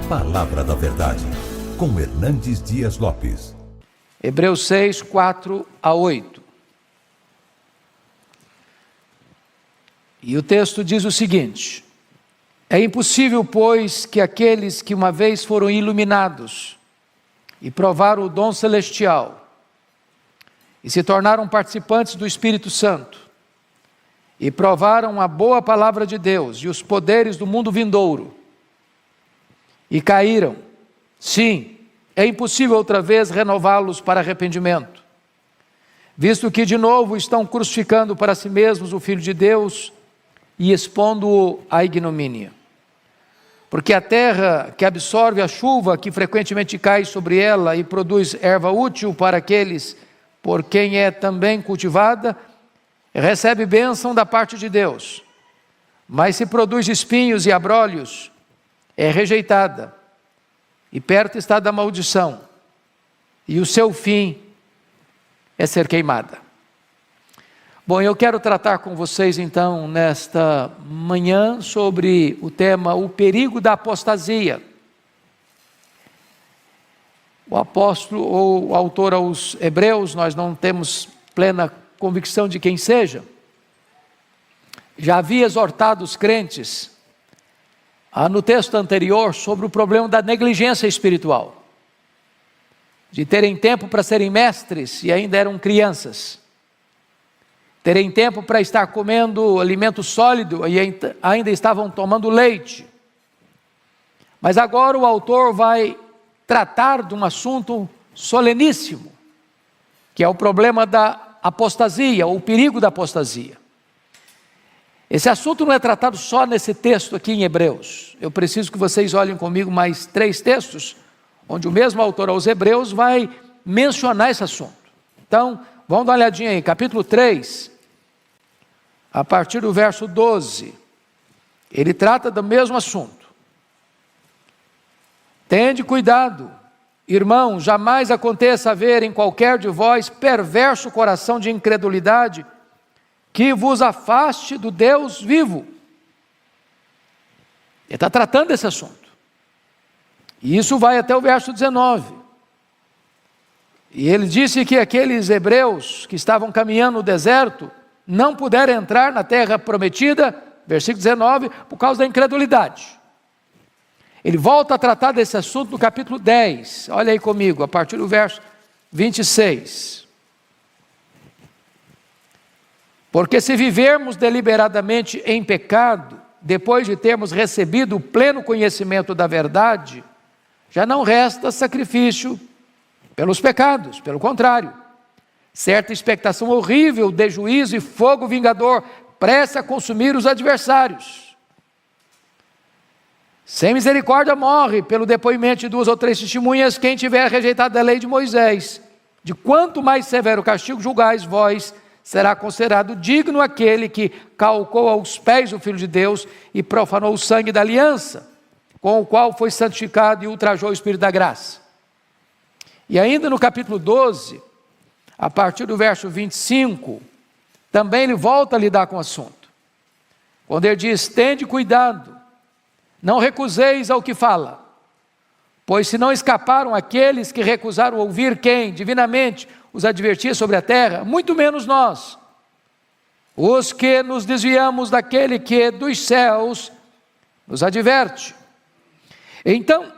Palavra da Verdade, com Hernandes Dias Lopes. Hebreus 6, 4 a 8. E o texto diz o seguinte: é impossível, pois, que aqueles que uma vez foram iluminados e provaram o dom celestial e se tornaram participantes do Espírito Santo e provaram a boa palavra de Deus e os poderes do mundo vindouro e caíram, sim, é impossível outra vez renová-los para arrependimento, visto que de novo estão crucificando para si mesmos o Filho de Deus e expondo-o à ignomínia. Porque a terra que absorve a chuva que frequentemente cai sobre ela e produz erva útil para aqueles por quem é também cultivada, recebe bênção da parte de Deus. Mas se produz espinhos e abrolhos, é rejeitada, e perto está da maldição, e o seu fim é ser queimada. Bom, eu quero tratar com vocês então, nesta manhã, sobre o tema, o perigo da apostasia. O apóstolo ou o autor aos Hebreus, nós não temos plena convicção de quem seja, já havia exortado os crentes, no texto anterior, sobre o problema da negligência espiritual, de terem tempo para serem mestres e ainda eram crianças, terem tempo para estar comendo alimento sólido e ainda estavam tomando leite. Mas agora o autor vai tratar de um assunto soleníssimo, que é o problema da apostasia, ou o perigo da apostasia. Esse assunto não é tratado só nesse texto aqui em Hebreus. Eu preciso que vocês olhem comigo mais 3 textos, onde o mesmo autor aos Hebreus vai mencionar esse assunto. Então, vamos dar uma olhadinha aí, capítulo 3, a partir do verso 12. Ele trata do mesmo assunto. Tende cuidado, irmão, jamais aconteça haver em qualquer de vós perverso coração de incredulidade, que vos afaste do Deus vivo. Ele está tratando desse assunto. E isso vai até o verso 19. E ele disse que aqueles hebreus que estavam caminhando no deserto não puderam entrar na terra prometida, versículo 19, por causa da incredulidade. Ele volta a tratar desse assunto no capítulo 10. Olha aí comigo, a partir do verso 26. Porque se vivermos deliberadamente em pecado, depois de termos recebido o pleno conhecimento da verdade, já não resta sacrifício pelos pecados, pelo contrário, certa expectação horrível de juízo e fogo vingador, prestes a consumir os adversários. Sem misericórdia morre, pelo depoimento de 2 ou 3 testemunhas, quem tiver rejeitado a lei de Moisés. De quanto mais severo castigo julgais vós, será considerado digno aquele que calcou aos pés o Filho de Deus e profanou o sangue da aliança, com o qual foi santificado e ultrajou o Espírito da graça. E ainda no capítulo 12, a partir do verso 25, também ele volta a lidar com o assunto. Quando ele diz: tende cuidado, não recuseis ao que fala, pois se não escaparam aqueles que recusaram ouvir quem, divinamente, os advertia sobre a terra, muito menos nós, os que nos desviamos daquele que dos céus nos adverte. Então,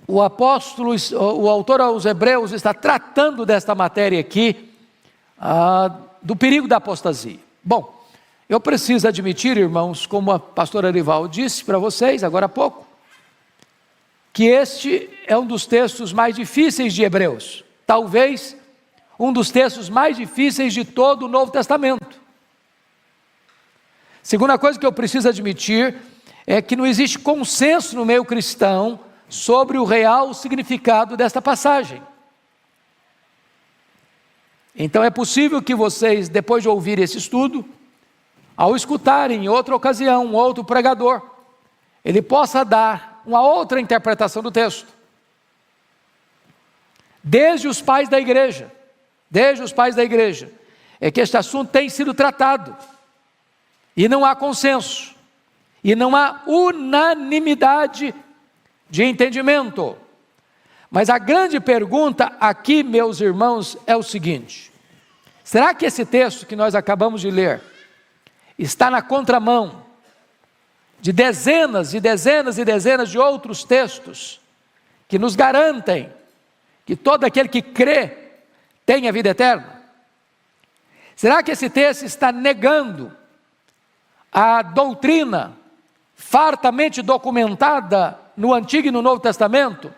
o apóstolo, o autor aos Hebreus está tratando desta matéria aqui, do perigo da apostasia. Bom, eu preciso admitir, irmãos, como a pastora Arival disse para vocês agora há pouco, que este é um dos textos mais difíceis de Hebreus. Talvez um dos textos mais difíceis de todo o Novo Testamento. Segunda coisa que eu preciso admitir é que não existe consenso no meio cristão sobre o real significado desta passagem. Então é possível que vocês, depois de ouvir esse estudo, ao escutarem em outra ocasião um outro pregador, ele possa dar uma outra interpretação do texto. Desde os pais da igreja, é que este assunto tem sido tratado, e não há consenso, e não há unanimidade de entendimento. Mas a grande pergunta aqui, meus irmãos, é o seguinte: será que esse texto que nós acabamos de ler está na contramão de dezenas e dezenas e dezenas de outros textos que nos garantem que todo aquele que crê tem a vida eterna? Será que esse texto está negando a doutrina fartamente documentada no Antigo e no Novo Testamento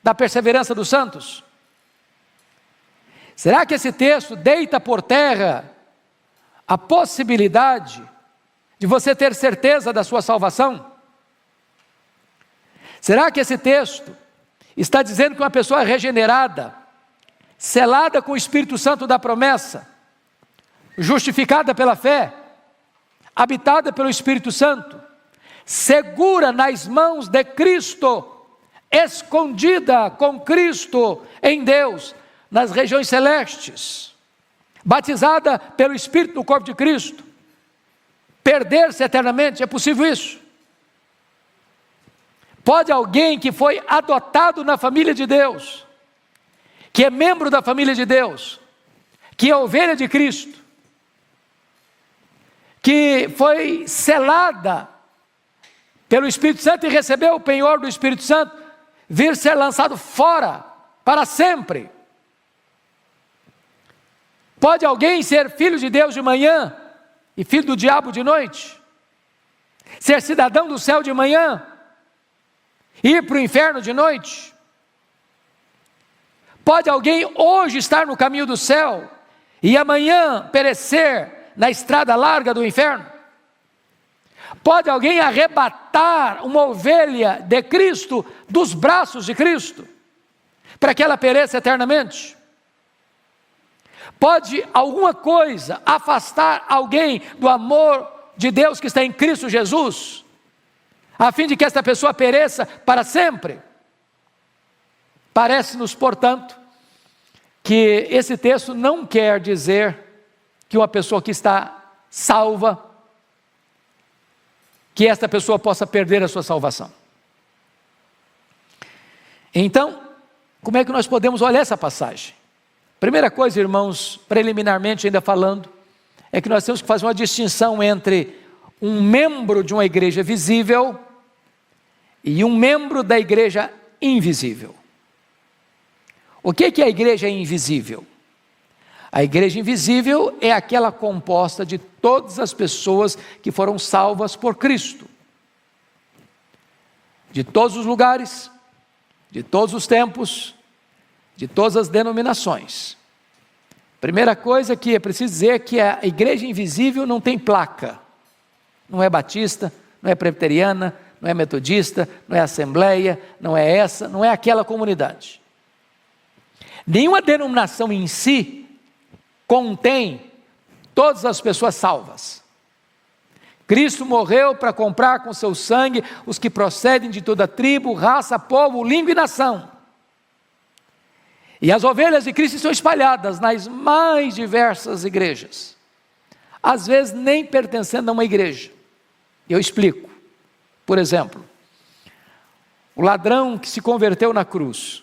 da perseverança dos santos? Será que esse texto deita por terra a possibilidade de você ter certeza da sua salvação? Será que esse texto está dizendo que uma pessoa regenerada, selada com o Espírito Santo da promessa, justificada pela fé, habitada pelo Espírito Santo, segura nas mãos de Cristo, escondida com Cristo em Deus, nas regiões celestes, batizada pelo Espírito no corpo de Cristo, perder-se eternamente? É possível isso? Pode alguém que foi adotado na família de Deus, que é membro da família de Deus, que é ovelha de Cristo, que foi selada pelo Espírito Santo e recebeu o penhor do Espírito Santo, vir ser lançado fora para sempre? Pode alguém ser filho de Deus de manhã e filho do diabo de noite? Ser cidadão do céu de manhã e ir para o inferno de noite? Pode alguém hoje estar no caminho do céu e amanhã perecer na estrada larga do inferno? Pode alguém arrebatar uma ovelha de Cristo dos braços de Cristo para que ela pereça eternamente? Pode alguma coisa afastar alguém do amor de Deus que está em Cristo Jesus, a fim de que esta pessoa pereça para sempre? Parece-nos, portanto, que esse texto não quer dizer que uma pessoa que está salva, que esta pessoa possa perder a sua salvação. Então, como é que nós podemos olhar essa passagem? Primeira coisa, irmãos, preliminarmente ainda falando, é que nós temos que fazer uma distinção entre um membro de uma igreja visível e um membro da igreja invisível. O que é a igreja invisível? A igreja invisível é aquela composta de todas as pessoas que foram salvas por Cristo, de todos os lugares, de todos os tempos, de todas as denominações. Primeira coisa que é preciso dizer é que a igreja invisível não tem placa, não é batista, não é presbiteriana, não é metodista, não é assembleia, não é essa, não é aquela comunidade. Nenhuma denominação em si contém todas as pessoas salvas. Cristo morreu para comprar com seu sangue os que procedem de toda tribo, raça, povo, língua e nação. E as ovelhas de Cristo estão espalhadas nas mais diversas igrejas, às vezes nem pertencendo a uma igreja. Eu explico. Por exemplo, o ladrão que se converteu na cruz,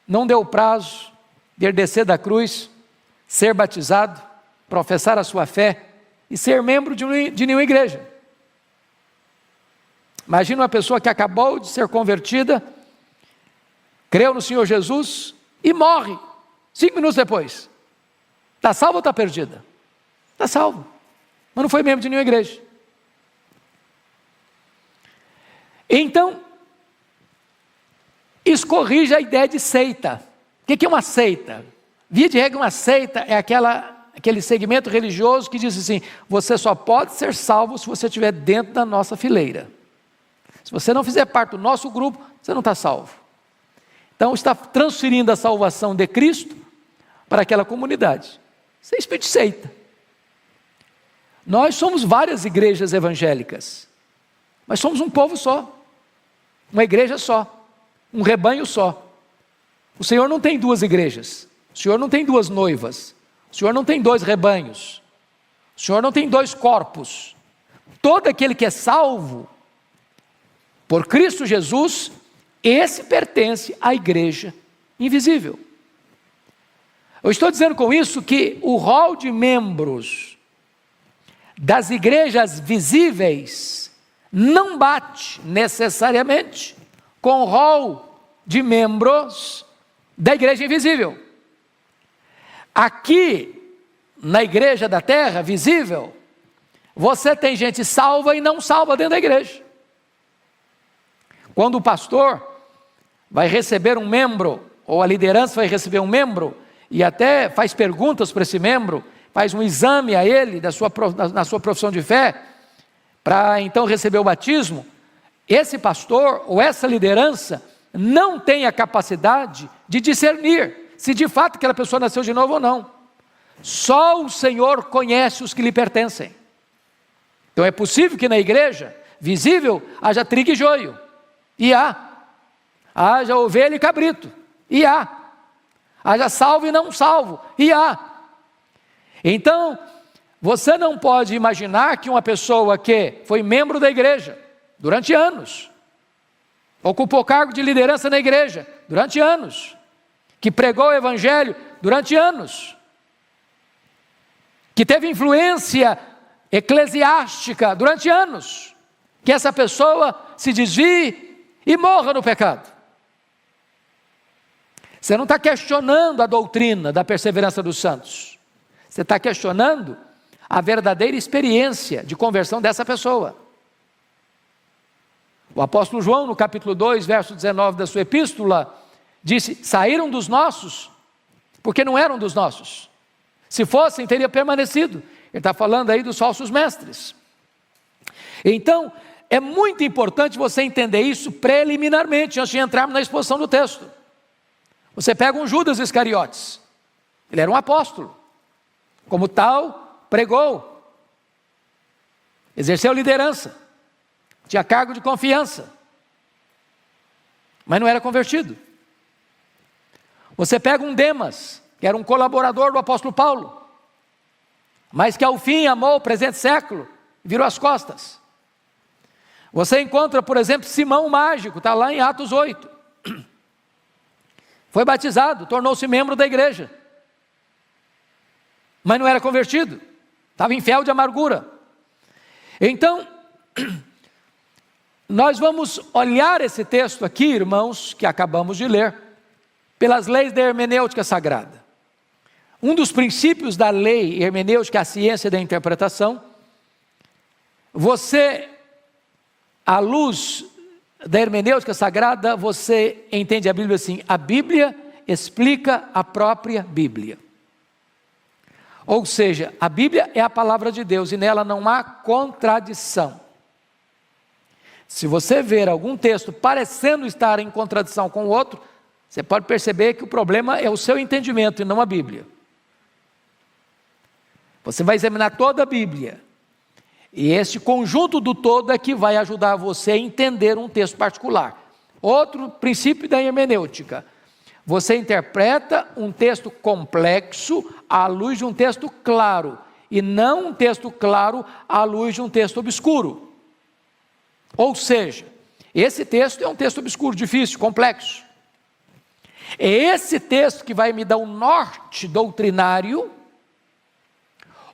não deu prazo de ele descer da cruz, ser batizado, professar a sua fé e ser membro de nenhuma igreja. Imagina uma pessoa que acabou de ser convertida, creu no Senhor Jesus e morre 5 minutos depois. Está salva ou está perdida? Está salvo, mas não foi membro de nenhuma igreja. Então, isso corrige a ideia de seita. O que é uma seita? Via de regra, uma seita é aquele segmento religioso que diz assim: você só pode ser salvo se você estiver dentro da nossa fileira. Se você não fizer parte do nosso grupo, você não está salvo. Então está transferindo a salvação de Cristo para aquela comunidade. Isso é espírito de seita. Nós somos várias igrejas evangélicas, mas somos um povo só, uma igreja só, um rebanho só. O Senhor não tem 2 igrejas, o Senhor não tem 2 noivas, o Senhor não tem 2 rebanhos, o Senhor não tem 2 corpos. Todo aquele que é salvo por Cristo Jesus Esse pertence à igreja invisível. Eu estou dizendo com isso que o rol de membros das igrejas visíveis não bate necessariamente com o rol de membros da igreja invisível. Aqui, na igreja da terra, visível, você tem gente salva e não salva dentro da igreja. Quando o pastor vai receber um membro, ou a liderança vai receber um membro, e até faz perguntas para esse membro, faz um exame a ele na sua profissão de fé, para então receber o batismo, esse pastor ou essa liderança não tem a capacidade de discernir se de fato aquela pessoa nasceu de novo ou não. Só o Senhor conhece os que lhe pertencem. Então é possível que na igreja visível haja trigo e joio, e haja ovelha e cabrito, e haja salvo e não salvo, e Então, você não pode imaginar que uma pessoa que foi membro da igreja durante anos, ocupou cargo de liderança na igreja durante anos, que pregou o evangelho durante anos, que teve influência eclesiástica durante anos, que essa pessoa se desvie e morra no pecado. Você não está questionando a doutrina da perseverança dos santos, você está questionando a verdadeira experiência de conversão dessa pessoa. O apóstolo João, no capítulo 2, verso 19 da sua epístola, disse: saíram dos nossos, porque não eram dos nossos. Se fossem, teria permanecido. Ele está falando aí dos falsos mestres. Então, é muito importante você entender isso preliminarmente, antes de entrarmos na exposição do texto. Você pega um Judas Iscariotes, ele era um apóstolo, como tal, pregou, exerceu liderança, tinha cargo de confiança, mas não era convertido. Você pega um Demas, que era um colaborador do apóstolo Paulo, mas que ao fim amou o presente século, virou as costas. Você encontra, por exemplo, Simão o Mágico, está lá em Atos 8, foi batizado, tornou-se membro da igreja, mas não era convertido, estava em fel de amargura. Então, nós vamos olhar esse texto aqui, irmãos, que acabamos de ler, pelas leis da hermenêutica sagrada. Um dos princípios da lei hermenêutica é a ciência da interpretação. Você, à luz da hermenêutica sagrada, você entende a Bíblia assim: a Bíblia explica a própria Bíblia. Ou seja, a Bíblia é a palavra de Deus e nela não há contradição. Se você ver algum texto parecendo estar em contradição com o outro, você pode perceber que o problema é o seu entendimento e não a Bíblia. Você vai examinar toda a Bíblia, e este conjunto do todo é que vai ajudar você a entender um texto particular. Outro princípio da hermenêutica: você interpreta um texto complexo à luz de um texto claro, e não um texto claro à luz de um texto obscuro. Ou seja, esse texto é um texto obscuro, difícil, complexo. É esse texto que vai me dar um norte doutrinário,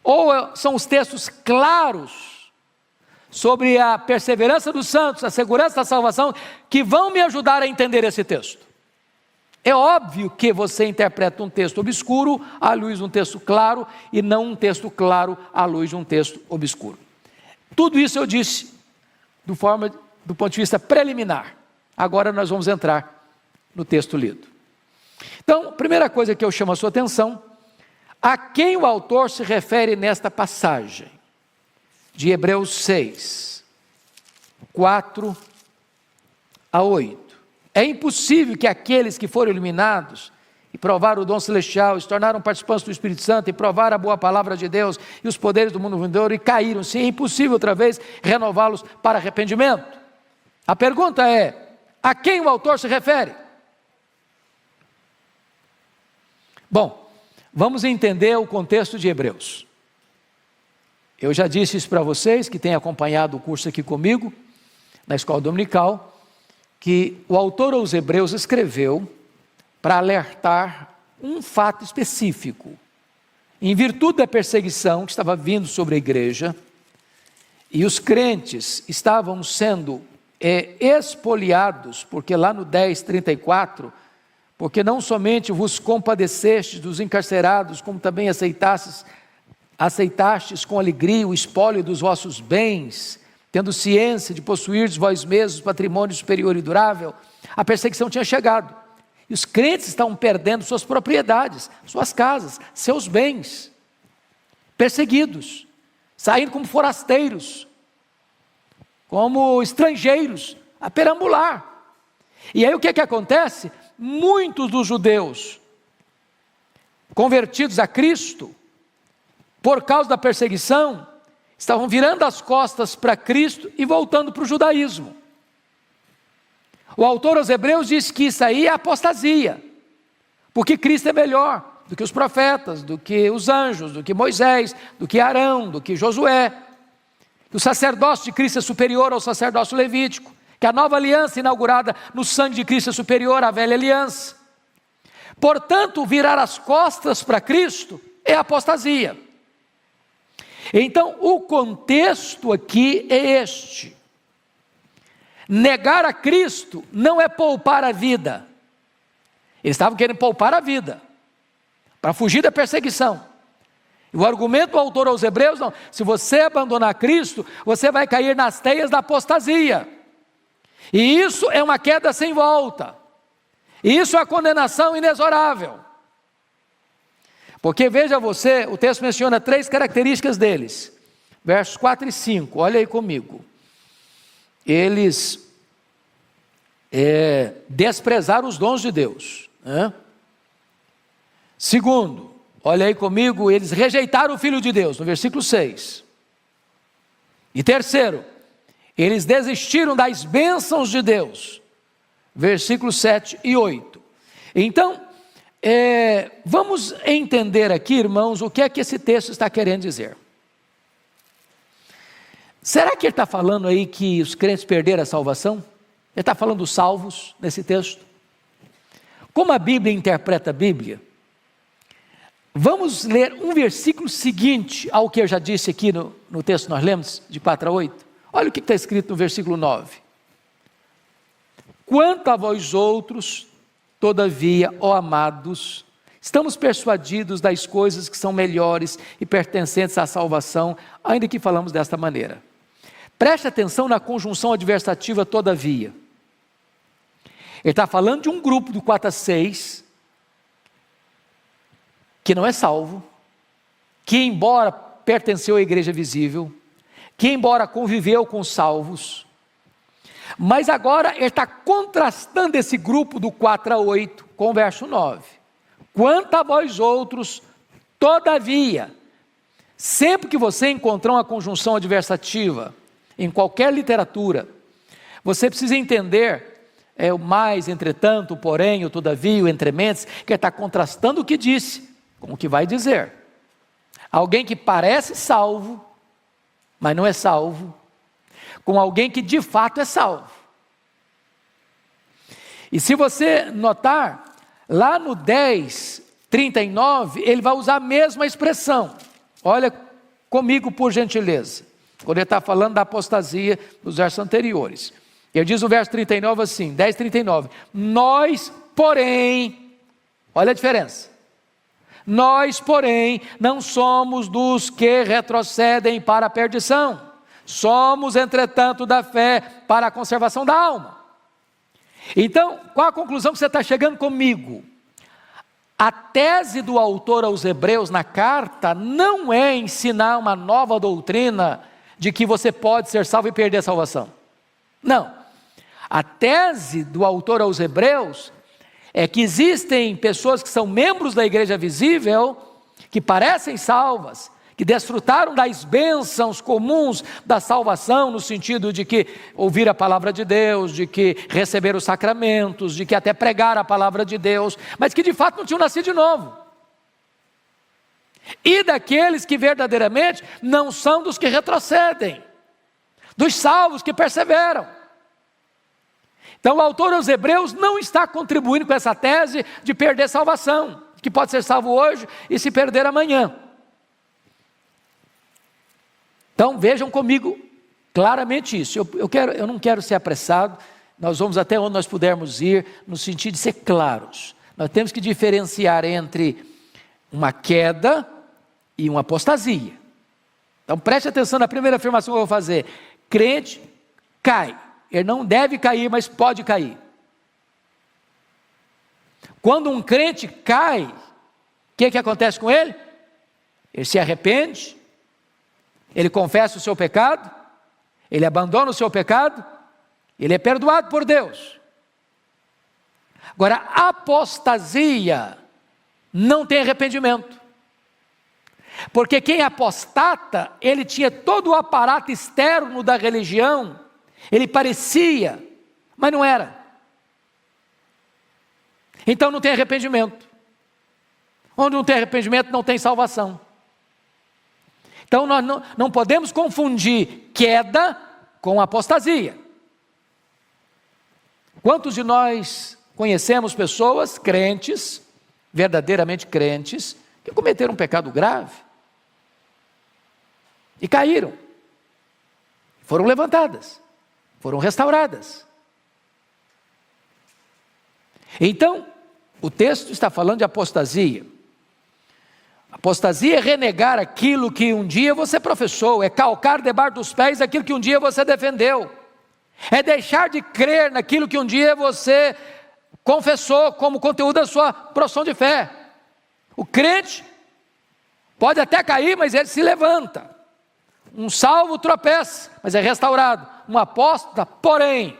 ou são os textos claros sobre a perseverança dos santos, a segurança da salvação, que vão me ajudar a entender esse texto. É óbvio que você interpreta um texto obscuro à luz de um texto claro, e não um texto claro à luz de um texto obscuro. Tudo isso eu disse do ponto de vista preliminar. Agora nós vamos entrar no texto lido. Então, primeira coisa que eu chamo a sua atenção: a quem o autor se refere nesta passagem de Hebreus 6, 4 a 8. É impossível que aqueles que foram iluminados e provaram o dom celestial, se tornaram participantes do Espírito Santo e provaram a boa palavra de Deus e os poderes do mundo vindouro e caíram, sim, é impossível outra vez renová-los para arrependimento. A pergunta é: a quem o autor se refere? Bom, vamos entender o contexto de Hebreus. Eu já disse isso para vocês que têm acompanhado o curso aqui comigo, na escola dominical, que o autor aos Hebreus escreveu para alertar um fato específico. Em virtude da perseguição que estava vindo sobre a igreja, e os crentes estavam sendo espoliados, porque lá no 10:34, porque não somente vos compadecestes dos encarcerados, como também aceitastes com alegria o espólio dos vossos bens, tendo ciência de possuirdes vós mesmos patrimônio superior e durável. A perseguição tinha chegado, e os crentes estavam perdendo suas propriedades, suas casas, seus bens, perseguidos, saindo como forasteiros, como estrangeiros, a perambular. E aí o que acontece? Muitos dos judeus convertidos a Cristo, por causa da perseguição, estavam virando as costas para Cristo e voltando para o judaísmo. O autor aos Hebreus diz que isso aí é apostasia, porque Cristo é melhor do que os profetas, do que os anjos, do que Moisés, do que Arão, do que Josué. Que o sacerdócio de Cristo é superior ao sacerdócio levítico, que a nova aliança inaugurada no sangue de Cristo é superior à velha aliança. Portanto, virar as costas para Cristo é apostasia. Então, o contexto aqui é este: negar a Cristo não é poupar a vida. Eles estavam querendo poupar a vida, para fugir da perseguição. E o argumento do autor aos Hebreus, não, se você abandonar Cristo, você vai cair nas teias da apostasia. E isso é uma queda sem volta. E isso é a condenação inexorável. Porque veja você, o texto menciona 3 características deles. Versos 4 e 5, olha aí comigo. Eles desprezaram os dons de Deus. Segundo, olha aí comigo, eles rejeitaram o Filho de Deus, no versículo 6. E terceiro, eles desistiram das bênçãos de Deus, versículos 7 e 8. Então, vamos entender aqui, irmãos, o que é que esse texto está querendo dizer. Será que ele está falando aí que os crentes perderam a salvação? Ele está falando dos salvos nesse texto? Como a Bíblia interpreta a Bíblia? Vamos ler um versículo seguinte ao que eu já disse aqui no texto que nós lemos, de 4 a 8. Olha o que está escrito no versículo 9. Quanto a vós outros, todavia, ó amados, estamos persuadidos das coisas que são melhores e pertencentes à salvação, ainda que falamos desta maneira. Preste atenção na conjunção adversativa todavia. Ele está falando de um grupo do 4 a 6, que não é salvo, que embora pertenceu à igreja visível, que embora conviveu com os salvos, mas agora ele está contrastando esse grupo do 4 a 8 com o verso 9. Quanto a vós outros, todavia, sempre que você encontrar uma conjunção adversativa, em qualquer literatura, você precisa entender, o mais, entretanto, o porém, o todavia, o entrementes, que ele está contrastando o que disse, com o que vai dizer. Alguém que parece salvo, mas não é salvo, com alguém que de fato é salvo. E se você notar, lá no 10:39, ele vai usar a mesma expressão. Olha comigo, por gentileza, quando ele está falando da apostasia dos versos anteriores. Ele diz no verso 39 assim, 10:39, nós, porém, olha a diferença. Nós, porém, não somos dos que retrocedem para a perdição. Somos, entretanto, da fé para a conservação da alma. Então, qual a conclusão que você está chegando comigo? A tese do autor aos Hebreus na carta não é ensinar uma nova doutrina de que você pode ser salvo e perder a salvação. Não. A tese do autor aos Hebreus é que existem pessoas que são membros da igreja visível, que parecem salvas, que desfrutaram das bênçãos comuns da salvação, no sentido de que ouviram a palavra de Deus, de que receberam os sacramentos, de que até pregaram a palavra de Deus, mas que de fato não tinham nascido de novo. E daqueles que verdadeiramente não são dos que retrocedem, dos salvos que perseveram. Então o autor aos Hebreus não está contribuindo com essa tese de perder salvação, que pode ser salvo hoje e se perder amanhã. Então vejam comigo claramente isso. Eu não quero ser apressado, nós vamos até onde nós pudermos ir, no sentido de ser claros. Nós temos que diferenciar entre uma queda e uma apostasia. Então preste atenção na primeira afirmação que eu vou fazer. Crente cai. Ele não deve cair, mas pode cair. Quando um crente cai, o que acontece com ele? Ele se arrepende, ele confessa o seu pecado, ele abandona o seu pecado, ele é perdoado por Deus. Agora, a apostasia não tem arrependimento. Porque quem apostata, ele tinha todo o aparato externo da religião, ele parecia, mas não era. Então não tem arrependimento. Onde não tem arrependimento, não tem salvação. Então nós não podemos confundir queda com apostasia. Quantos de nós conhecemos pessoas crentes, verdadeiramente crentes, que cometeram um pecado grave e caíram, foram levantadas, foram restauradas. Então, o texto está falando de apostasia. Apostasia é renegar aquilo que um dia você professou, é calcar debaixo dos pés aquilo que um dia você defendeu, é deixar de crer naquilo que um dia você confessou como conteúdo da sua profissão de fé. O crente pode até cair, mas ele se levanta. Um salvo tropeça, mas é restaurado. Um apóstata, porém,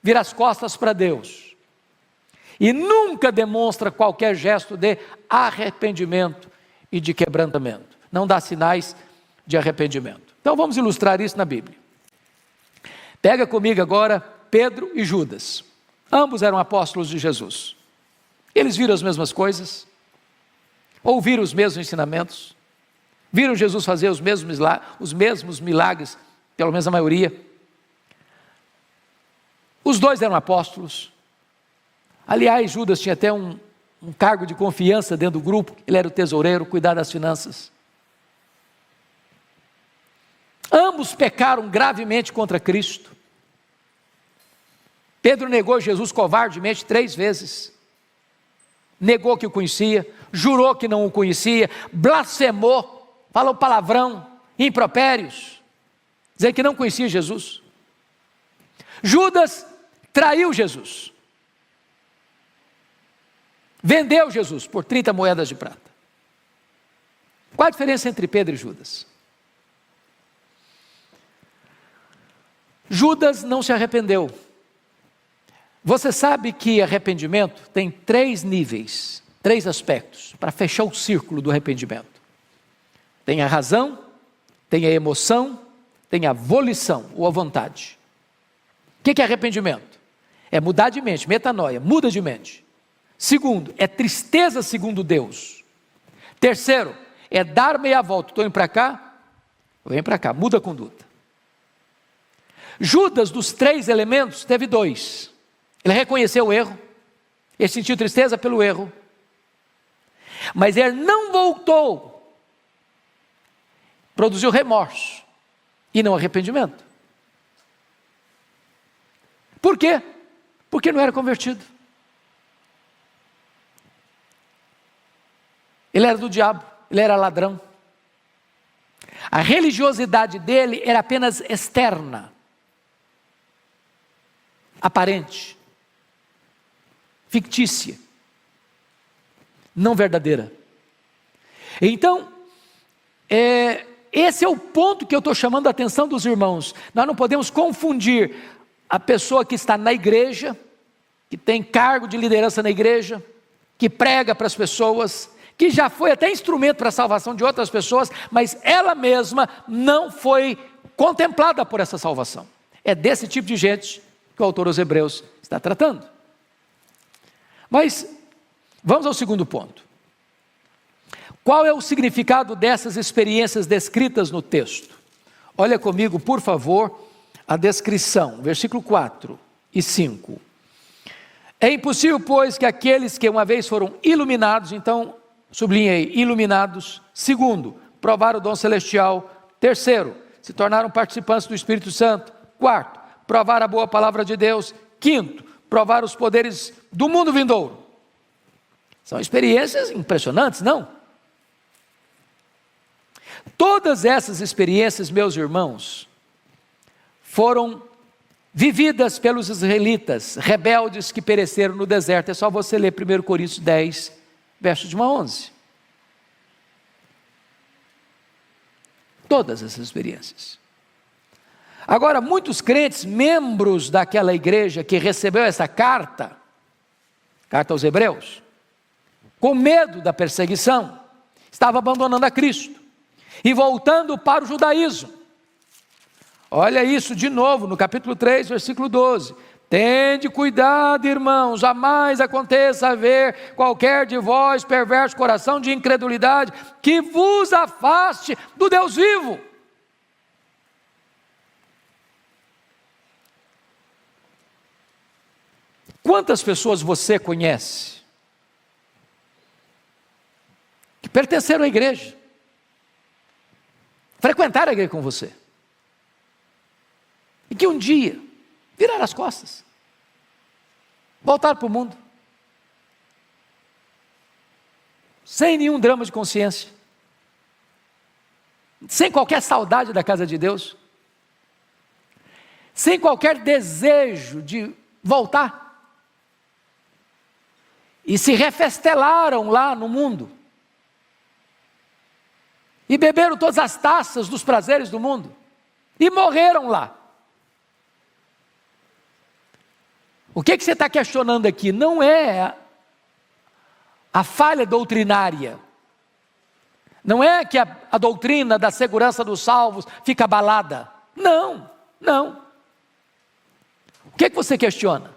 vira as costas para Deus. E nunca demonstra qualquer gesto de arrependimento e de quebrantamento. Não dá sinais de arrependimento. Então vamos ilustrar isso na Bíblia. Pega comigo agora Pedro e Judas. Ambos eram apóstolos de Jesus. Eles viram as mesmas coisas, ouviram os mesmos ensinamentos, viram Jesus fazer os mesmos milagres, pelo menos a maioria. Os dois eram apóstolos. Aliás, Judas tinha até um cargo de confiança dentro do grupo. Ele era o tesoureiro, cuidar das finanças. Ambos pecaram gravemente contra Cristo. Pedro negou Jesus covardemente 3 vezes. Negou que o conhecia, jurou que não o conhecia, blasfemou, falou palavrão, impropérios, dizendo que não conhecia Jesus. Judas traiu Jesus. Vendeu Jesus por 30 moedas de prata. Qual a diferença entre Pedro e Judas? Judas não se arrependeu. Você sabe que arrependimento tem 3 níveis, 3 aspectos, para fechar o círculo do arrependimento. Tem a razão, tem a emoção, tem a volição, ou a vontade. O que é arrependimento? É mudar de mente, metanoia, muda de mente. Segundo, é tristeza segundo Deus. Terceiro, é dar meia volta. Estou indo para cá, vem para cá, muda a conduta. Judas, dos 3 elementos, teve 2. Ele reconheceu o erro, ele sentiu tristeza pelo erro, mas ele não voltou, produziu remorso e não arrependimento. Por quê? Porque não era convertido. Ele era do diabo, ele era ladrão. A religiosidade dele era apenas externa, aparente, fictícia, não verdadeira. Então, esse é o ponto que eu estou chamando a atenção dos irmãos. Nós não podemos confundir a pessoa que está na igreja, que tem cargo de liderança na igreja, que prega para as pessoas, que já foi até instrumento para a salvação de outras pessoas, mas ela mesma não foi contemplada por essa salvação. É desse tipo de gente que o autor aos Hebreus está tratando. Mas vamos ao segundo ponto. Qual é o significado dessas experiências descritas no texto? Olha comigo, por favor, a descrição, versículo 4. e 5. É impossível, pois, que aqueles que uma vez foram iluminados, então, sublinhei, iluminados. Segundo, provar o dom celestial. Terceiro, se tornaram participantes do Espírito Santo. Quarto, provar a boa palavra de Deus. Quinto, provar os poderes do mundo vindouro. São experiências impressionantes, não? Todas essas experiências, meus irmãos, foram vividas pelos israelitas, rebeldes que pereceram no deserto. É só você ler 1 Coríntios 10, versos de 1 a 11. Todas essas experiências. Agora, muitos crentes, membros daquela igreja que recebeu essa carta aos Hebreus, com medo da perseguição, estavam abandonando a Cristo e voltando para o judaísmo. Olha isso de novo no capítulo 3, versículo 12. Tende cuidado, irmãos, jamais aconteça haver qualquer de vós perverso coração de incredulidade, que vos afaste do Deus vivo. Quantas pessoas você conhece que pertenceram à igreja, frequentaram a igreja com você, e que um dia viraram as costas, voltaram para o mundo, sem nenhum drama de consciência, sem qualquer saudade da casa de Deus, sem qualquer desejo de voltar, e se refestelaram lá no mundo, e beberam todas as taças dos prazeres do mundo, e morreram lá. O que você está questionando aqui? Não é a falha doutrinária, não é que a doutrina da segurança dos salvos fica abalada, não. O que você questiona?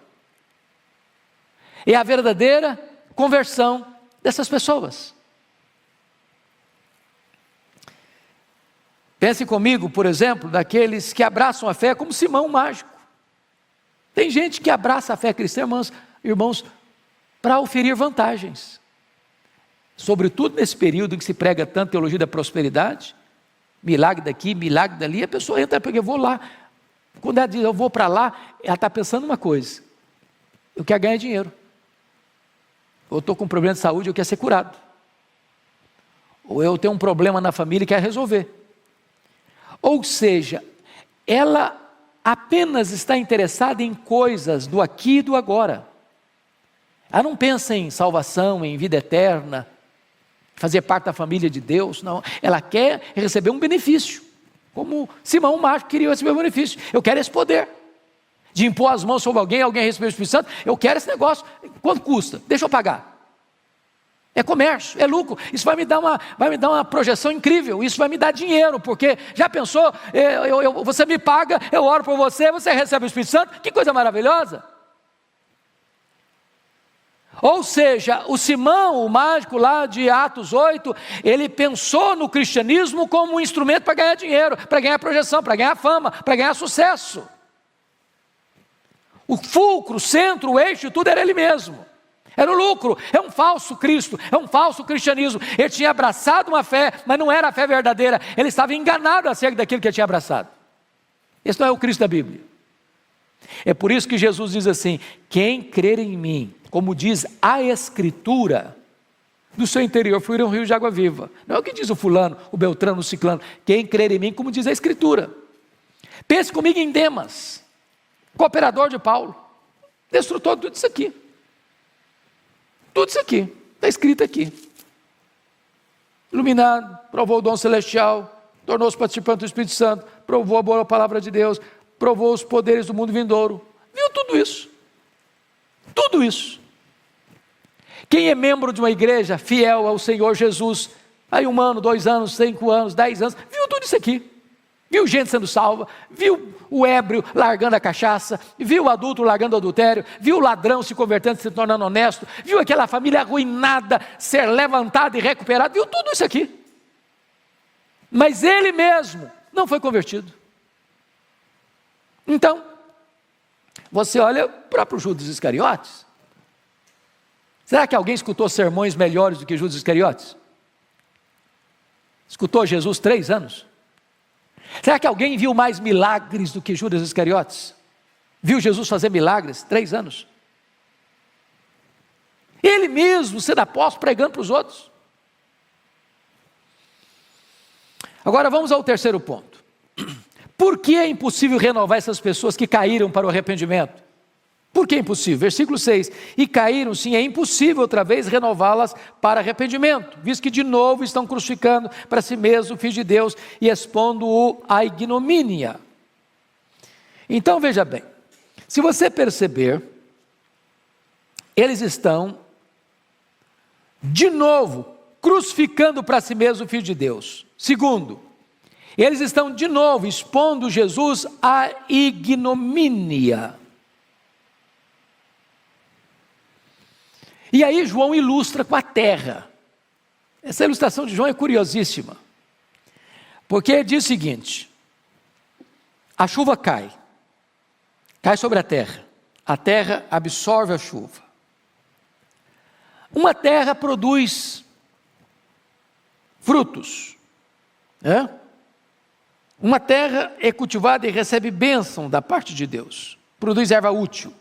É a verdadeira conversão dessas pessoas. Pense comigo, por exemplo, daqueles que abraçam a fé como Simão Mágico. Tem gente que abraça a fé cristã, irmãos, para oferir vantagens. Sobretudo nesse período em que se prega tanto teologia da prosperidade, milagre daqui, milagre dali, a pessoa entra porque eu vou lá. Quando ela diz eu vou para lá, ela está pensando uma coisa: eu quero ganhar dinheiro. Ou estou com um problema de saúde, eu quero ser curado. Ou eu tenho um problema na família e quero resolver. Ou seja, ela apenas está interessada em coisas do aqui e do agora. Ela não pensa em salvação, em vida eterna, fazer parte da família de Deus, não. Ela quer receber um benefício, como Simão Mágico queria receber um benefício. Eu quero esse poder de impor as mãos sobre alguém receber o Espírito Santo. Eu quero esse negócio. Quanto custa? Deixa eu pagar. É comércio, é lucro. Isso vai me dar uma projeção incrível. Isso vai me dar dinheiro, porque já pensou? Você me paga, eu oro por você, você recebe o Espírito Santo. Que coisa maravilhosa! Ou seja, o Simão, o mágico lá de Atos 8, ele pensou no cristianismo como um instrumento para ganhar dinheiro, para ganhar projeção, para ganhar fama, para ganhar sucesso. O fulcro, o centro, o eixo, tudo era ele mesmo. Era o lucro. É um falso Cristo, é um falso cristianismo. Ele tinha abraçado uma fé, mas não era a fé verdadeira. Ele estava enganado acerca daquilo que ele tinha abraçado. Esse não é o Cristo da Bíblia. É por isso que Jesus diz assim: quem crer em mim, como diz a Escritura, do seu interior fluirá um rio de água viva. Não é o que diz o fulano, o beltrano, o ciclano. Quem crer em mim, como diz a Escritura. Pense comigo em Demas, cooperador de Paulo, destrutor de tudo isso aqui. Tudo isso aqui, está escrito aqui. Iluminado, provou o dom celestial, tornou-se participante do Espírito Santo, provou a boa palavra de Deus, provou os poderes do mundo vindouro. Viu tudo isso. Tudo isso. Quem é membro de uma igreja fiel ao Senhor Jesus, aí 1 ano, 2 anos, 5 anos, 10 anos, viu tudo isso aqui. Viu gente sendo salva, viu o ébrio largando a cachaça, viu o adulto largando o adultério, viu o ladrão se convertendo, se tornando honesto, viu aquela família arruinada ser levantada e recuperada, viu tudo isso aqui. Mas ele mesmo não foi convertido. Então, Você olha para o Judas Iscariotes. Será que alguém escutou sermões melhores do que Judas Iscariotes? Escutou Jesus 3 anos? Será que alguém viu mais milagres do que Judas Iscariotes? Viu Jesus fazer milagres 3 anos? Ele mesmo, sendo apóstolo, pregando para os outros. Agora vamos ao terceiro ponto. Por que é impossível renovar essas pessoas que caíram para o arrependimento? Por que é impossível? Versículo 6, e caíram sim, é impossível outra vez renová-las para arrependimento, visto que de novo estão crucificando para si mesmo o Filho de Deus e expondo-o à ignomínia. Então veja bem, se você perceber, eles estão de novo crucificando para si mesmo o Filho de Deus. Segundo, eles estão de novo expondo Jesus à ignomínia. E aí João ilustra com a terra. Essa ilustração de João é curiosíssima, porque diz o seguinte: a chuva cai sobre a terra absorve a chuva. Uma terra produz frutos, né? Uma terra é cultivada e recebe bênção da parte de Deus, produz erva útil,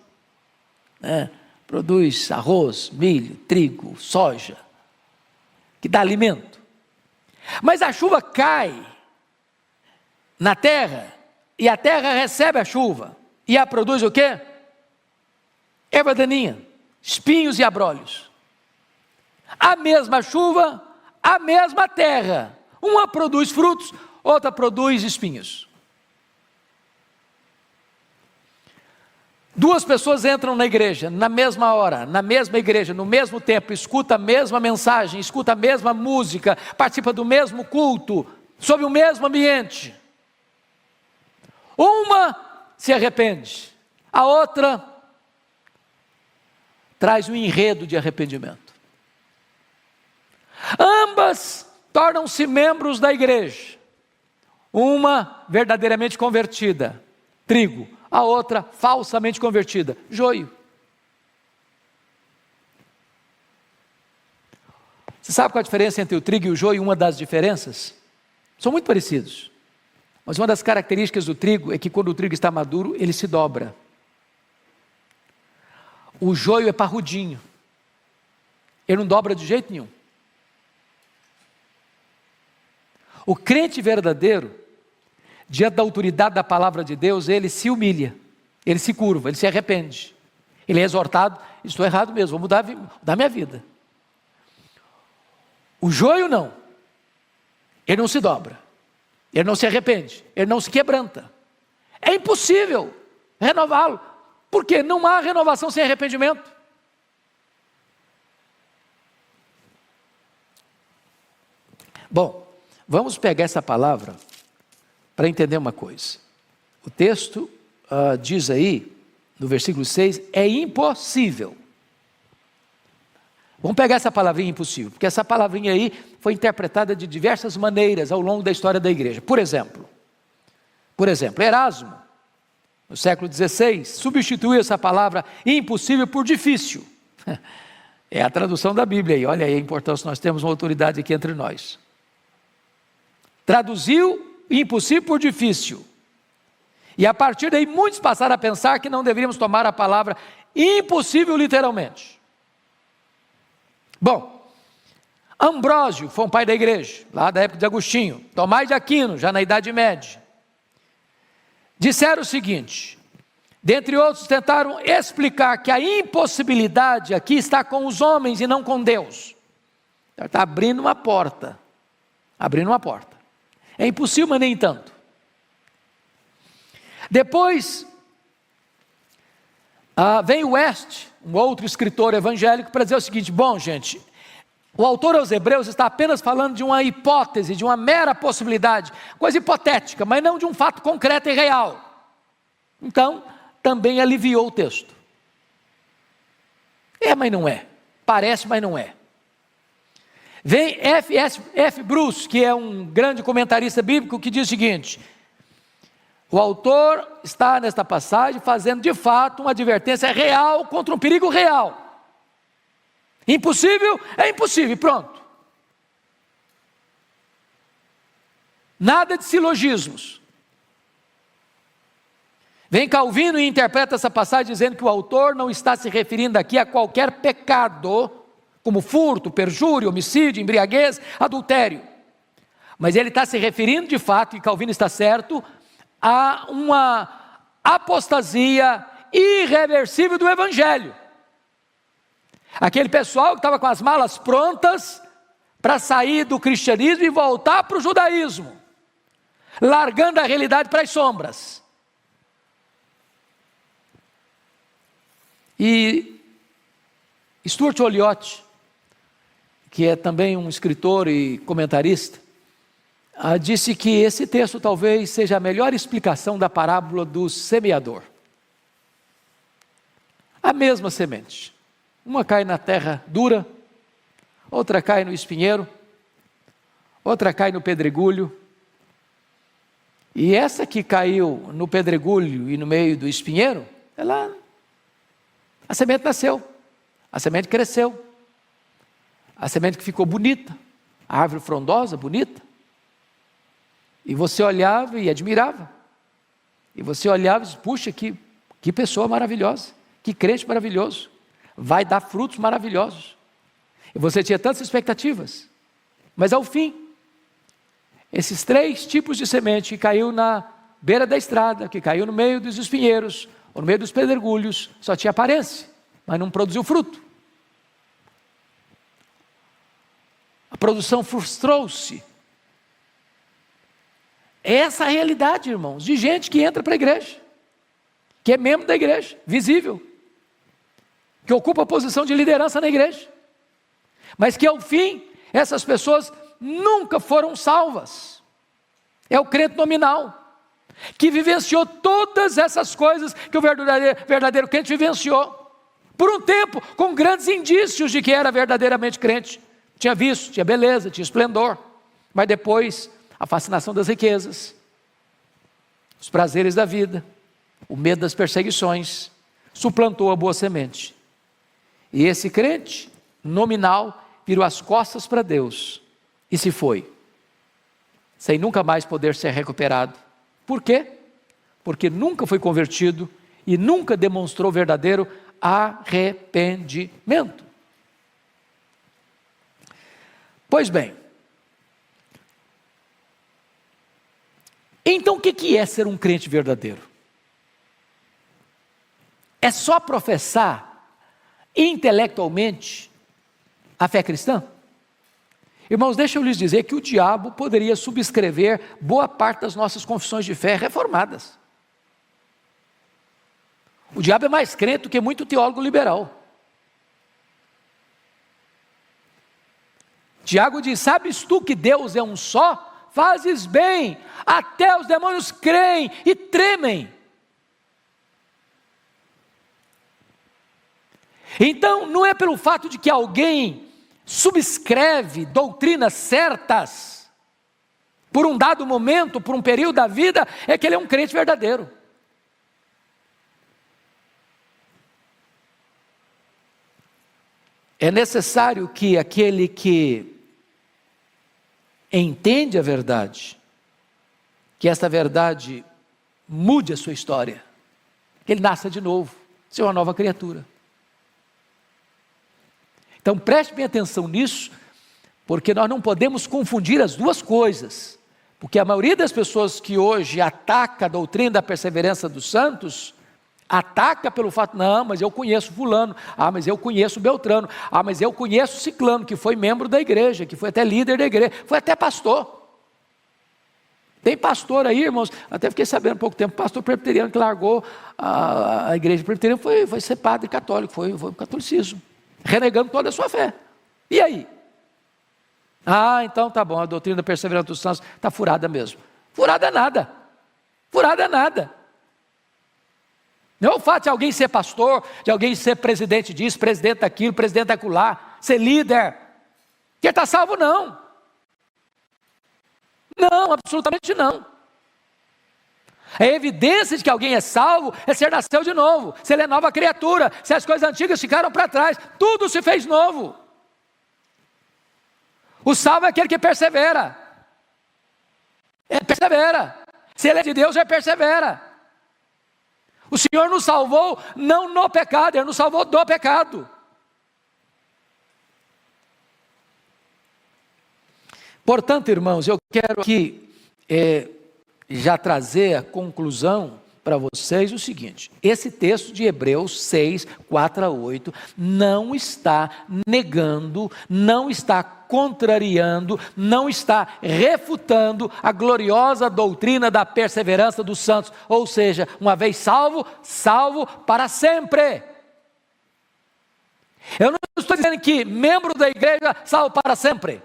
né? Produz arroz, milho, trigo, soja, que dá alimento. Mas a chuva cai na terra, e a terra recebe a chuva, e a produz o quê? Erva daninha, espinhos e abrolhos. A mesma chuva, a mesma terra, uma produz frutos, outra produz espinhos. Duas pessoas entram na igreja, na mesma hora, na mesma igreja, no mesmo tempo, escuta a mesma mensagem, escuta a mesma música, participa do mesmo culto, sob o mesmo ambiente. Uma se arrepende, a outra traz um enredo de arrependimento. Ambas tornam-se membros da igreja, uma verdadeiramente convertida, trigo, a outra falsamente convertida, joio. Você sabe qual a diferença entre o trigo e o joio? Uma das diferenças? São muito parecidos, mas uma das características do trigo é que quando o trigo está maduro, ele se dobra. O joio é parrudinho, ele não dobra de jeito nenhum. O crente verdadeiro, diante da autoridade da palavra de Deus, ele se humilha, ele se curva, ele se arrepende, ele é exortado: estou errado mesmo, vou mudar minha vida. O joio não, ele não se dobra, ele não se arrepende, ele não se quebranta. É impossível renová-lo, porque não há renovação sem arrependimento. Bom, vamos pegar essa palavra para entender uma coisa. O texto diz aí, no versículo 6, é impossível. Vamos pegar essa palavrinha impossível, porque essa palavrinha aí foi interpretada de diversas maneiras ao longo da história da igreja. Por exemplo, Erasmo, no século XVI, substituiu essa palavra impossível por difícil. É a tradução da Bíblia aí, olha aí a importância, nós temos uma autoridade aqui entre nós. Traduziu impossível por difícil. E a partir daí muitos passaram a pensar que não deveríamos tomar a palavra impossível literalmente. Bom, Ambrósio foi um pai da igreja, lá da época de Agostinho. Tomás de Aquino, já na Idade Média. Disseram o seguinte, dentre outros tentaram explicar que a impossibilidade aqui está com os homens e não com Deus. Está abrindo uma porta. É impossível, mas nem tanto. Depois, vem West, um outro escritor evangélico, para dizer o seguinte: bom, gente, o autor aos Hebreus está apenas falando de uma hipótese, de uma mera possibilidade, coisa hipotética, mas não de um fato concreto e real. Então, também aliviou o texto. É, mas não é. Parece, mas não é. Vem F. Bruce, que é um grande comentarista bíblico, que diz o seguinte: O autor está nesta passagem fazendo de fato uma advertência real contra um perigo real. Impossível é impossível e pronto. Nada de silogismos. Vem Calvino e interpreta essa passagem dizendo que o autor não está se referindo aqui a qualquer pecado, como furto, perjúrio, homicídio, embriaguez, adultério. Mas ele está se referindo de fato, e Calvino está certo, a uma apostasia irreversível do Evangelho. Aquele pessoal que estava com as malas prontas para sair do cristianismo e voltar para o judaísmo, largando a realidade para as sombras. E Stuart Olyott, que é também um escritor e comentarista, disse que esse texto talvez seja a melhor explicação da parábola do semeador. A mesma semente, uma cai na terra dura, outra cai no espinheiro, outra cai no pedregulho, e essa que caiu no pedregulho e no meio do espinheiro, a semente nasceu, a semente cresceu, a semente que ficou bonita, a árvore frondosa, bonita, e você olhava e admirava, e você olhava e disse, puxa, que pessoa maravilhosa, que crente maravilhoso, vai dar frutos maravilhosos, e você tinha tantas expectativas, mas ao fim, esses 3 tipos de semente que caiu na beira da estrada, que caiu no meio dos espinheiros, ou no meio dos pedregulhos, só tinha aparência, mas não produziu fruto. A produção frustrou-se. Essa é a realidade, irmãos, de gente que entra para a igreja, que é membro da igreja, visível, que ocupa a posição de liderança na igreja, mas que ao fim, essas pessoas nunca foram salvas. É o crente nominal, que vivenciou todas essas coisas que o verdadeiro crente vivenciou, por um tempo, com grandes indícios de que era verdadeiramente crente, tinha visto, tinha beleza, tinha esplendor, mas depois, a fascinação das riquezas, os prazeres da vida, o medo das perseguições, suplantou a boa semente, e esse crente nominal virou as costas para Deus, e se foi, sem nunca mais poder ser recuperado. Por quê? Porque nunca foi convertido e nunca demonstrou verdadeiro arrependimento. Pois bem, então o que é ser um crente verdadeiro? É só professar intelectualmente a fé cristã? Irmãos, deixa eu lhes dizer que o diabo poderia subscrever boa parte das nossas confissões de fé reformadas. O diabo é mais crente do que muito teólogo liberal. Tiago diz, sabes tu que Deus é um só? Fazes bem, até os demônios creem e tremem. Então, não é pelo fato de que alguém subscreve doutrinas certas, por um dado momento, por um período da vida, é que ele é um crente verdadeiro. É necessário que aquele que entende a verdade, que essa verdade mude a sua história, que ele nasça de novo, seja uma nova criatura. Então preste bem atenção nisso, porque nós não podemos confundir as duas coisas, porque a maioria das pessoas que hoje ataca a doutrina da perseverança dos santos, ataca pelo fato, não, mas eu conheço fulano, mas eu conheço Beltrano, mas eu conheço Ciclano, que foi membro da igreja, que foi até líder da igreja, foi até pastor. Tem pastor aí, irmãos, até fiquei sabendo há pouco tempo, pastor presbiteriano que largou a igreja presbiteriana, foi ser padre católico, foi o catolicismo, renegando toda a sua fé. E aí? Então tá bom, a doutrina da perseverança dos santos está furada mesmo. Furada nada, furada nada. Não é o fato de alguém ser pastor, de alguém ser presidente disso, presidente daquilo, presidente daquilo, ser líder, que ele está salvo, não. Não, absolutamente não. A evidência de que alguém é salvo é ser nasceu de novo, se ele é nova criatura, se as coisas antigas ficaram para trás, tudo se fez novo. O salvo é aquele que persevera. Persevera. Se ele é de Deus, persevera. O Senhor nos salvou não no pecado, Ele nos salvou do pecado. Portanto, irmãos, eu quero aqui já trazer a conclusão para vocês o seguinte: esse texto de Hebreus 6, 4 a 8, não está negando, não está contrariando, não está refutando a gloriosa doutrina da perseverança dos santos, ou seja, uma vez salvo, salvo para sempre. Eu não estou dizendo que membro da igreja salvo para sempre.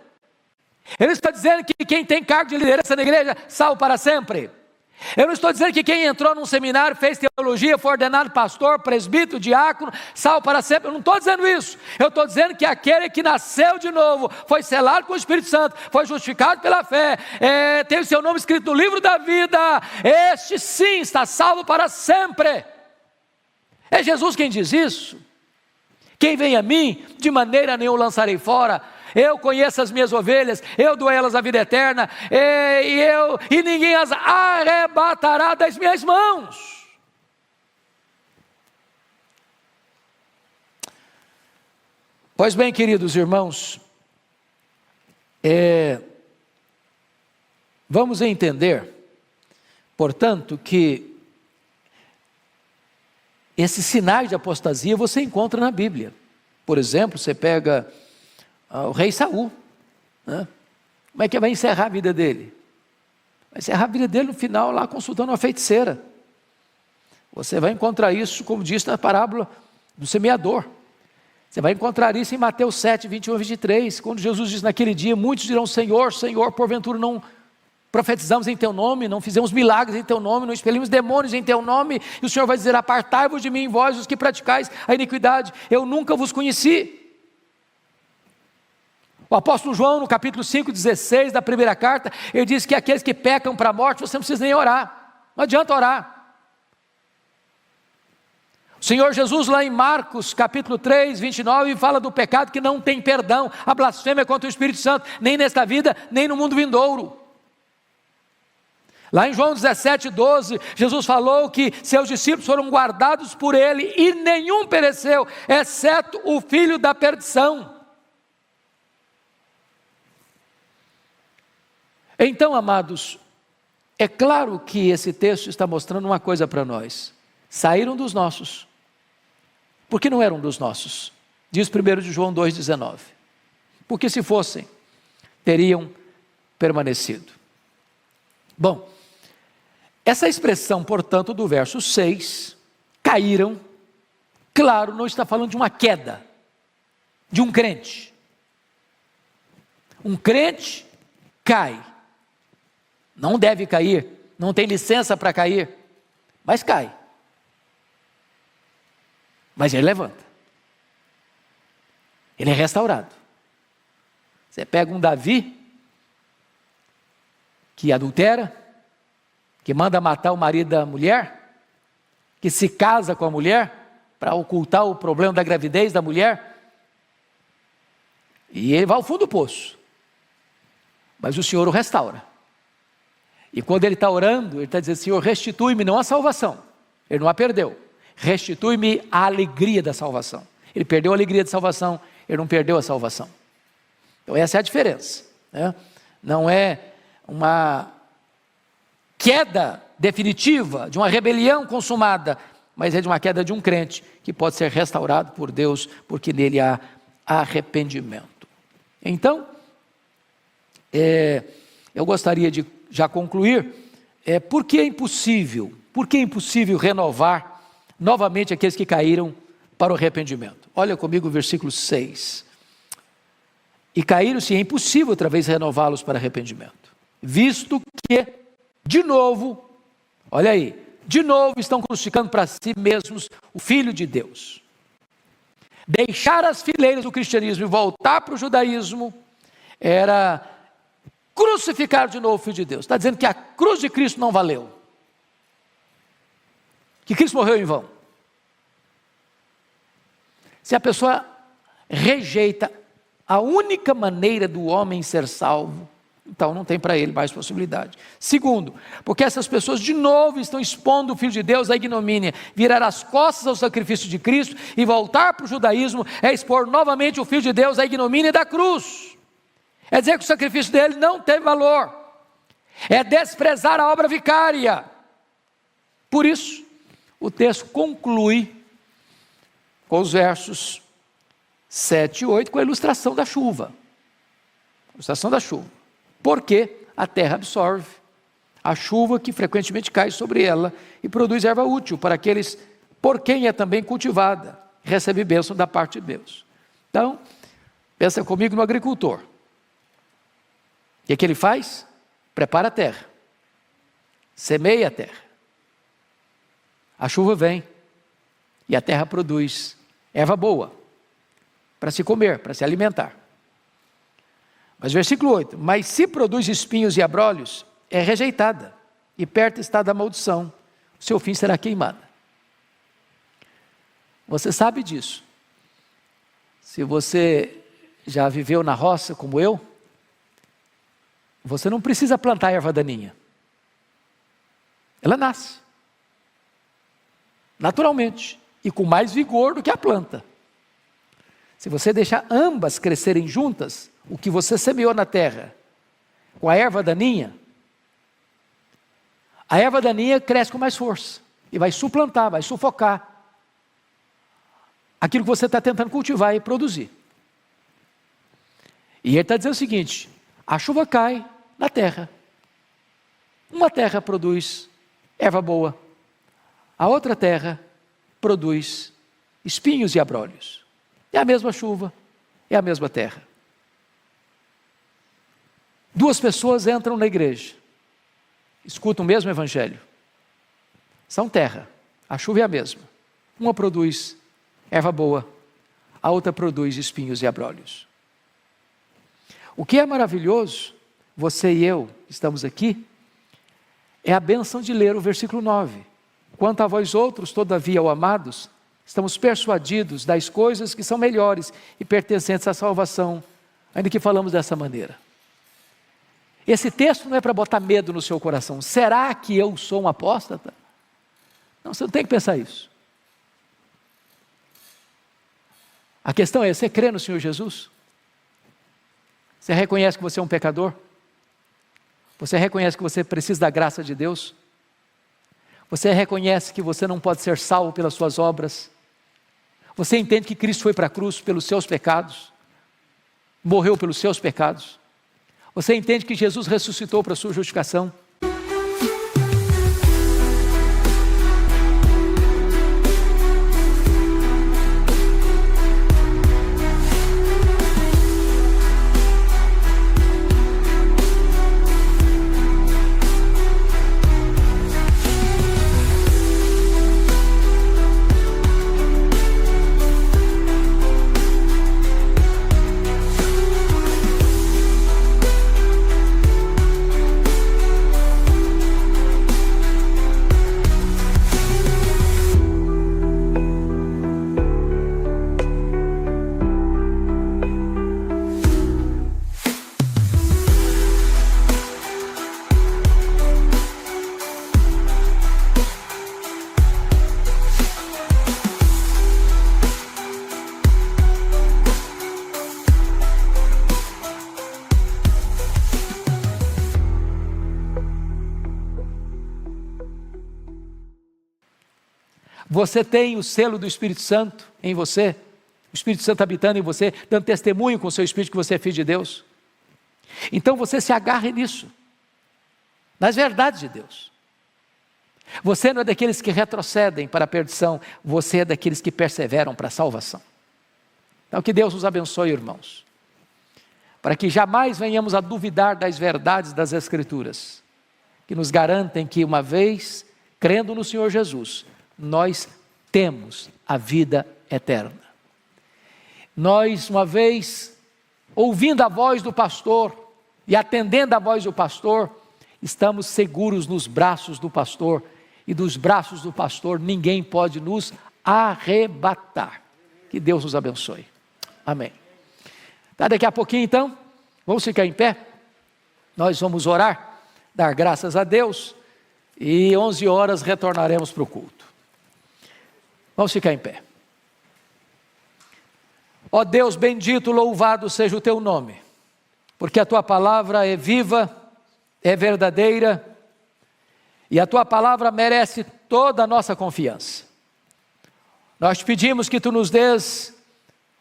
Eu não estou dizendo que quem tem cargo de liderança na igreja salvo para sempre. Eu não estou dizendo que quem entrou num seminário, fez teologia, foi ordenado pastor, presbítero, diácono, salvo para sempre. Eu não estou dizendo isso. Eu estou dizendo que aquele que nasceu de novo, foi selado com o Espírito Santo, foi justificado pela fé, tem o seu nome escrito no livro da vida, este sim está salvo para sempre. É Jesus quem diz isso. Quem vem a mim, de maneira nenhuma o lançarei fora. Eu conheço as minhas ovelhas, eu dou a elas a vida eterna, e ninguém as arrebatará das minhas mãos. Pois bem, queridos irmãos, vamos entender, portanto, que esses sinais de apostasia você encontra na Bíblia. Por exemplo, você pega o rei Saul, né? Como é que vai encerrar a vida dele? Vai encerrar a vida dele no final lá consultando uma feiticeira. Você vai encontrar isso, como diz na parábola do semeador. Você vai encontrar isso em Mateus 7, 21 e 23, quando Jesus diz: naquele dia muitos dirão: Senhor, Senhor, porventura não profetizamos em teu nome, não fizemos milagres em teu nome, não expelimos demônios em teu nome? E o Senhor vai dizer: apartai-vos de mim, vós os que praticais a iniquidade, eu nunca vos conheci. O apóstolo João, no capítulo 5, 16 da primeira carta, ele diz que aqueles que pecam para a morte, você não precisa nem orar, não adianta orar. O Senhor Jesus, lá em Marcos, capítulo 3, 29, fala do pecado que não tem perdão, a blasfêmia contra o Espírito Santo, nem nesta vida, nem no mundo vindouro. Lá em João 17, 12, Jesus falou que seus discípulos foram guardados por Ele, e nenhum pereceu, exceto o filho da perdição. Então, amados, é claro que esse texto está mostrando uma coisa para nós: saíram dos nossos, porque não eram dos nossos, diz 1 de João 2,19, porque se fossem, teriam permanecido. Bom, essa expressão, portanto, do verso 6, caíram, claro, não está falando de uma queda, de um crente. Um crente cai. Não deve cair, não tem licença para cair, mas cai. Mas ele levanta. Ele é restaurado. Você pega um Davi, que adultera, que manda matar o marido da mulher, que se casa com a mulher, para ocultar o problema da gravidez da mulher, e ele vai ao fundo do poço. Mas o Senhor o restaura. E quando ele está orando, ele está dizendo: Senhor, restitui-me não a salvação, ele não a perdeu, restitui-me a alegria da salvação. Ele perdeu a alegria de salvação, ele não perdeu a salvação. Então essa é a diferença, né? Não é uma queda definitiva, de uma rebelião consumada, mas é de uma queda de um crente, que pode ser restaurado por Deus, porque nele há arrependimento. Então, eu gostaria de já concluir, por que é impossível renovar novamente aqueles que caíram para o arrependimento? Olha comigo o versículo 6. E caíram-se, é impossível outra vez renová-los para arrependimento, visto que, de novo, olha aí, de novo estão crucificando para si mesmos o Filho de Deus. Deixar as fileiras do cristianismo e voltar para o judaísmo era crucificar de novo o Filho de Deus. Está dizendo que a cruz de Cristo não valeu. que Cristo morreu em vão. Se a pessoa rejeita a única maneira do homem ser salvo, então não tem para ele mais possibilidade. Segundo, porque essas pessoas de novo estão expondo o Filho de Deus à ignomínia. Virar as costas ao sacrifício de Cristo e voltar para o judaísmo é expor novamente o Filho de Deus à ignomínia da cruz. É dizer que o sacrifício dele não teve valor. É desprezar a obra vicária. Por isso, o texto conclui com os versos 7 e 8, com a ilustração da chuva. Ilustração da chuva. Porque a terra absorve a chuva que frequentemente cai sobre ela e produz erva útil para aqueles por quem é também cultivada, recebe bênção da parte de Deus. Então, pensa comigo no agricultor. O que ele faz? Prepara a terra, semeia a terra. A chuva vem e a terra produz erva boa para se comer, para se alimentar. Mas versículo 8, mas se produz espinhos e abrolhos, é rejeitada, e perto está da maldição, o seu fim será queimada. Você sabe disso. Se você já viveu na roça como eu, você não precisa plantar erva daninha. Ela nasce. Naturalmente, e com mais vigor do que a planta. Se você deixar ambas crescerem juntas, o que você semeou na terra, com a erva daninha cresce com mais força, e vai suplantar, vai sufocar aquilo que você está tentando cultivar e produzir. E ele está dizendo o seguinte, a chuva cai na terra, uma terra produz erva boa, a outra terra produz espinhos e abrolhos. É a mesma chuva, é a mesma terra. Duas pessoas entram na igreja, escutam o mesmo evangelho, são terra, a chuva é a mesma. Uma produz erva boa, a outra produz espinhos e abrolhos. O que é maravilhoso, você e eu estamos aqui, é a bênção de ler o versículo 9. Quanto a vós outros, todavia, ó amados, estamos persuadidos das coisas que são melhores e pertencentes à salvação, ainda que falamos dessa maneira. Esse texto não é para botar medo no seu coração. Será que eu sou um apóstata? Não, você não tem que pensar isso. A questão é, você crê no Senhor Jesus? Você reconhece que você é um pecador? Você reconhece que você precisa da graça de Deus? Você reconhece que você não pode ser salvo pelas suas obras? Você entende que Cristo foi para a cruz pelos seus pecados? Morreu pelos seus pecados? Você entende que Jesus ressuscitou para a sua justificação? Você tem o selo do Espírito Santo em você, o Espírito Santo habitando em você, dando testemunho com o seu Espírito que você é filho de Deus. Então você se agarre nisso, nas verdades de Deus. Você não é daqueles que retrocedem para a perdição, você é daqueles que perseveram para a salvação. Então que Deus nos abençoe, irmãos, para que jamais venhamos a duvidar das verdades das Escrituras, que nos garantem que uma vez, crendo no Senhor Jesus, nós temos a vida eterna. Nós, uma vez, ouvindo a voz do pastor e atendendo a voz do pastor, estamos seguros nos braços do pastor e dos braços do pastor ninguém pode nos arrebatar. Que Deus nos abençoe. Amém. Tá, daqui a pouquinho então, vamos ficar em pé. Nós vamos orar, dar graças a Deus e 11 horas retornaremos para o culto. Vamos ficar em pé. Ó Deus bendito, louvado seja o teu nome, porque a tua palavra é viva, é verdadeira, e a tua palavra merece toda a nossa confiança. Nós te pedimos que tu nos dês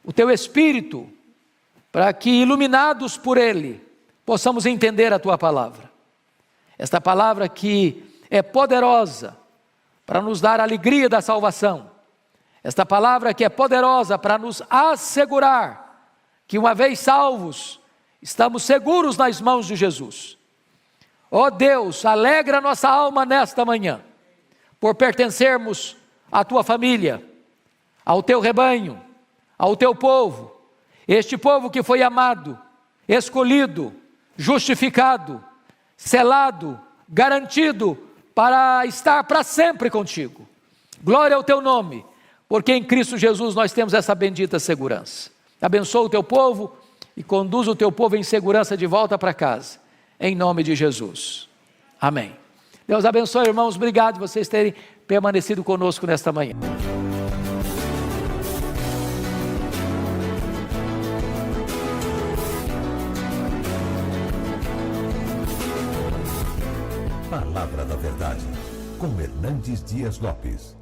o teu Espírito, para que, iluminados por ele, possamos entender a tua palavra. Esta palavra que é poderosa para nos dar a alegria da salvação. Esta palavra que é poderosa para nos assegurar que, uma vez salvos, estamos seguros nas mãos de Jesus. Ó Deus, alegra nossa alma nesta manhã, por pertencermos à tua família, ao teu rebanho, ao teu povo, este povo que foi amado, escolhido, justificado, selado, garantido para estar para sempre contigo. Glória ao teu nome, porque em Cristo Jesus nós temos essa bendita segurança. Abençoa o teu povo e conduz o teu povo em segurança de volta para casa, em nome de Jesus. Amém. Deus abençoe, irmãos, obrigado por vocês terem permanecido conosco nesta manhã. Palavra da Verdade, com Hernandes Dias Lopes.